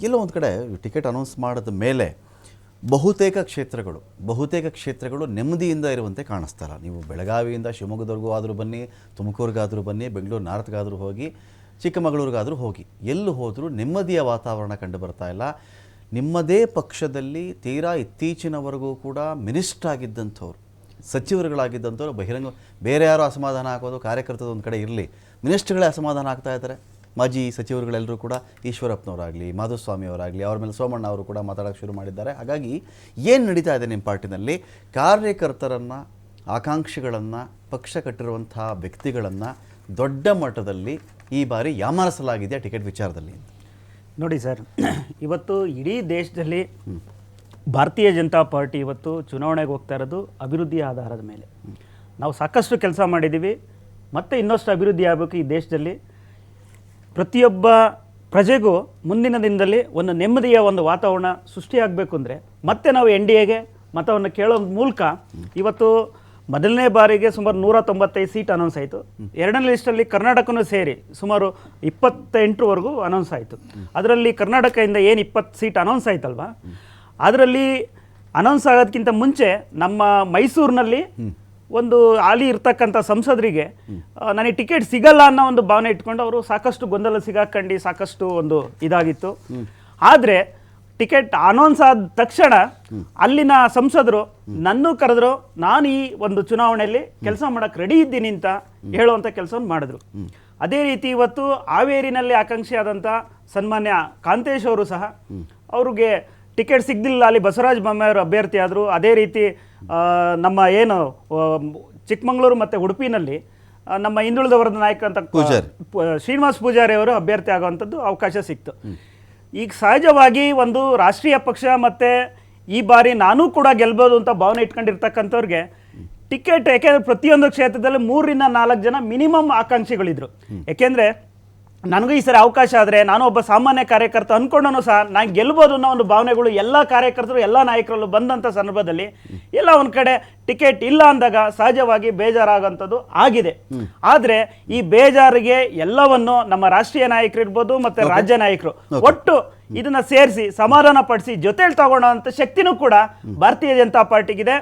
ಎಲ್ಲೋ ಒಂದು ಕಡೆ ticket announce ಮಾಡಿದ ಮೇಲೆ ಬಹುತೇಕ ಕ್ಷೇತ್ರಗಳು ನೆಮ್ಮದಿಯಿಂದ ಇರುವಂತೆ ಕಾಣಿಸ್ತಾ ಇಲ್ಲ. ನೀವು ಬೆಳಗಾವಿಯಿಂದ ಶಿವಮೊಗ್ಗದವರೆಗೂ ಆದರೂ ಬನ್ನಿ, ತುಮಕೂರಿಗಾದರೂ ಬನ್ನಿ, ಬೆಂಗಳೂರು ನಾರ್ತ್ಗಾದರೂ ಹೋಗಿ, ಚಿಕ್ಕಮಗಳೂರಿಗಾದರೂ ಹೋಗಿ, ಎಲ್ಲಿ ಹೋದರೂ ನೆಮ್ಮದಿಯ ವಾತಾವರಣ ಕಂಡು ಬರ್ತಾ ಇಲ್ಲ. ನಿಮ್ಮದೇ ಪಕ್ಷದಲ್ಲಿ ತೀರಾ ಇತ್ತೀಚಿನವರೆಗೂ ಕೂಡ ಮಿನಿಸ್ಟರ್ ಆಗಿದ್ದಂಥವ್ರು, ಸಚಿವರುಗಳಾಗಿದ್ದಂಥವ್ರು ಬಹಿರಂಗ ಬೇರೆ ಯಾರೋ ಅಸಮಾಧಾನ ಹಾಕೋದು, ಕಾರ್ಯಕರ್ತದ ಒಂದು ಕಡೆ ಇರಲಿ, ಮಿನಿಸ್ಟರ್ಗಳೇ ಅಸಮಾಧಾನ ಆಗ್ತಾ ಇದ್ದಾರೆ. ಮಾಜಿ ಸಚಿವರುಗಳೆಲ್ಲರೂ ಕೂಡ ಈಶ್ವರಪ್ಪನವರಾಗಲಿ, ಮಾಧುಸ್ವಾಮಿ ಅವರಾಗಲಿ, ಅವರ ಮೇಲೆ ಸೋಮಣ್ಣ ಅವರು ಕೂಡ ಮಾತಾಡೋಕ್ಕೆ ಶುರು ಮಾಡಿದ್ದಾರೆ. ಹಾಗಾಗಿ ಏನು ನಡೀತಾ ಇದೆ ನಿಮ್ಮ ಪಾರ್ಟಿನಲ್ಲಿ? ಕಾರ್ಯಕರ್ತರನ್ನು, ಆಕಾಂಕ್ಷಿಗಳನ್ನು, ಪಕ್ಷ ಕಟ್ಟಿರುವಂಥ ವ್ಯಕ್ತಿಗಳನ್ನು ದೊಡ್ಡ ಮಟ್ಟದಲ್ಲಿ ಈ ಬಾರಿ ಯಾಮಾರಿಸಲಾಗಿದೆ ಟಿಕೆಟ್ ವಿಚಾರದಲ್ಲಿ. ನೋಡಿ ಸರ್, ಇವತ್ತು ಇಡೀ ದೇಶದಲ್ಲಿ ಭಾರತೀಯ ಜನತಾ ಪಾರ್ಟಿ ಇವತ್ತು ಚುನಾವಣೆಗೆ ಹೋಗ್ತಾ ಇರೋದು ಅಭಿವೃದ್ಧಿಯ ಆಧಾರದ ಮೇಲೆ. ನಾವು ಸಾಕಷ್ಟು ಕೆಲಸ ಮಾಡಿದ್ದೀವಿ, ಮತ್ತು ಇನ್ನಷ್ಟು ಅಭಿವೃದ್ಧಿ ಆಗಬೇಕು ಈ ದೇಶದಲ್ಲಿ. ಪ್ರತಿಯೊಬ್ಬ ಪ್ರಜೆಗೂ ಮುಂದಿನ ದಿನದಲ್ಲಿ ಒಂದು ನೆಮ್ಮದಿಯ ಒಂದು ವಾತಾವರಣ ಸೃಷ್ಟಿಯಾಗಬೇಕು ಅಂದರೆ ಮತ್ತೆ ನಾವು NDAಗೆ ಮತವನ್ನು ಕೇಳೋ ಮೂಲಕ ಇವತ್ತು ಮೊದಲನೇ ಬಾರಿಗೆ ಸುಮಾರು 195 ಸೀಟ್ ಅನೌನ್ಸ್ ಆಯಿತು. ಎರಡನೇ ಲಿಸ್ಟಲ್ಲಿ ಕರ್ನಾಟಕನೂ ಸೇರಿ ಸುಮಾರು 28ವರೆಗೂ ಅನೌನ್ಸ್ ಆಯಿತು. ಅದರಲ್ಲಿ ಕರ್ನಾಟಕದಿಂದ ಏನು 20 ಸೀಟ್ ಅನೌನ್ಸ್ ಆಯ್ತಲ್ವ, ಅದರಲ್ಲಿ ಅನೌನ್ಸ್ ಆಗೋದಕ್ಕಿಂತ ಮುಂಚೆ ನಮ್ಮ ಮೈಸೂರಿನಲ್ಲಿ ಒಂದು ಹಾಲಿ ಇರ್ತಕ್ಕಂಥ ಸಂಸದರಿಗೆ ನನಗೆ ಟಿಕೆಟ್ ಸಿಗಲ್ಲ ಅನ್ನೋ ಒಂದು ಭಾವನೆ ಇಟ್ಕೊಂಡು ಅವರು ಸಾಕಷ್ಟು ಗೊಂದಲ ಸಿಗಾಕೊಂಡು ಸಾಕಷ್ಟು ಒಂದು ಇದಾಗಿತ್ತು. ಆದರೆ ಟಿಕೆಟ್ ಅನೌನ್ಸ್ ಆದ ತಕ್ಷಣ ಅಲ್ಲಿನ ಸಂಸದರು ನನ್ನೂ ಕರೆದ್ರು, ನಾನು ಈ ಒಂದು ಚುನಾವಣೆಯಲ್ಲಿ ಕೆಲಸ ಮಾಡೋಕ್ಕೆ ರೆಡಿ ಇದ್ದೀನಿ ಅಂತ ಹೇಳುವಂಥ ಕೆಲಸವನ್ನು ಮಾಡಿದ್ರು. ಅದೇ ರೀತಿ ಇವತ್ತು ಹಾವೇರಿನಲ್ಲಿ ಆಕಾಂಕ್ಷಿ ಆದಂಥ ಸನ್ಮಾನ್ಯ ಕಾಂತೇಶ್ ಅವರು ಸಹ ಅವ್ರಿಗೆ ಟಿಕೆಟ್ ಸಿಗಲಿಲ್ಲ, ಅಲ್ಲಿ ಬಸವರಾಜ ಬೊಮ್ಮಾಯಿಯವರು ಅಭ್ಯರ್ಥಿ ಆದರು. ಅದೇ ರೀತಿ ನಮ್ಮ ಏನು ಚಿಕ್ಕಮಗಳೂರು ಮತ್ತು ಉಡುಪಿನಲ್ಲಿ ನಮ್ಮ ಹಿಂದುಳಿದ ವರ್ಗದ ನಾಯಕ ಅಂತ ಶ್ರೀನಿವಾಸ್ ಪೂಜಾರಿ ಅವರು ಅಭ್ಯರ್ಥಿ ಆಗುವಂಥದ್ದು ಅವಕಾಶ ಸಿಕ್ತು. ಈಗ ಸಹಜವಾಗಿ ಒಂದು ರಾಷ್ಟ್ರೀಯ ಪಕ್ಷ ಮತ್ತು ಈ ಬಾರಿ ನಾನೂ ಕೂಡ ಗೆಲ್ಬೋದು ಅಂತ ಭಾವನೆ ಇಟ್ಕೊಂಡಿರ್ತಕ್ಕಂಥವ್ರಿಗೆ ಟಿಕೆಟ್, ಯಾಕೆಂದರೆ ಪ್ರತಿಯೊಂದು ಕ್ಷೇತ್ರದಲ್ಲಿ 3 ರಿಂದ 4 ಜನ ಮಿನಿಮಮ್ ಆಕಾಂಕ್ಷಿಗಳಿದ್ರು. ಯಾಕೆಂದರೆ ನನಗೂ ಈ ಸರಿ ಅವಕಾಶ ಆದರೆ ನಾನು ಒಬ್ಬ ಸಾಮಾನ್ಯ ಕಾರ್ಯಕರ್ತ ಅಂದ್ಕೊಂಡೂ ಸಹ ನಾನು ಗೆಲ್ಬೋದು ಅನ್ನೋ ಒಂದು ಭಾವನೆಗಳು ಎಲ್ಲ ಕಾರ್ಯಕರ್ತರು, ಎಲ್ಲ ನಾಯಕರಲ್ಲೂ ಬಂದಂಥ ಸಂದರ್ಭದಲ್ಲಿ ಎಲ್ಲ ಒಂದು ಕಡೆ ಟಿಕೆಟ್ ಇಲ್ಲ ಅಂದಾಗ ಸಹಜವಾಗಿ ಬೇಜಾರಾಗೋಂಥದ್ದು ಆಗಿದೆ. ಆದರೆ ಈ ಬೇಜಾರಿಗೆ ಎಲ್ಲವನ್ನು ನಮ್ಮ ರಾಷ್ಟ್ರೀಯ ನಾಯಕರು ಇರ್ಬೋದು ಮತ್ತು ರಾಜ್ಯ ನಾಯಕರು ಒಟ್ಟು ಇದನ್ನ ಸೇರಿಸಿ ಸಮಾಧಾನ ಪಡಿಸಿ ಜೊತೆಲಿ ತಗೊಳ್ಳೋ ಅಂಥ ಶಕ್ತಿನೂ ಕೂಡ ಭಾರತೀಯ ಜನತಾ ಪಾರ್ಟಿಗಿದೆ.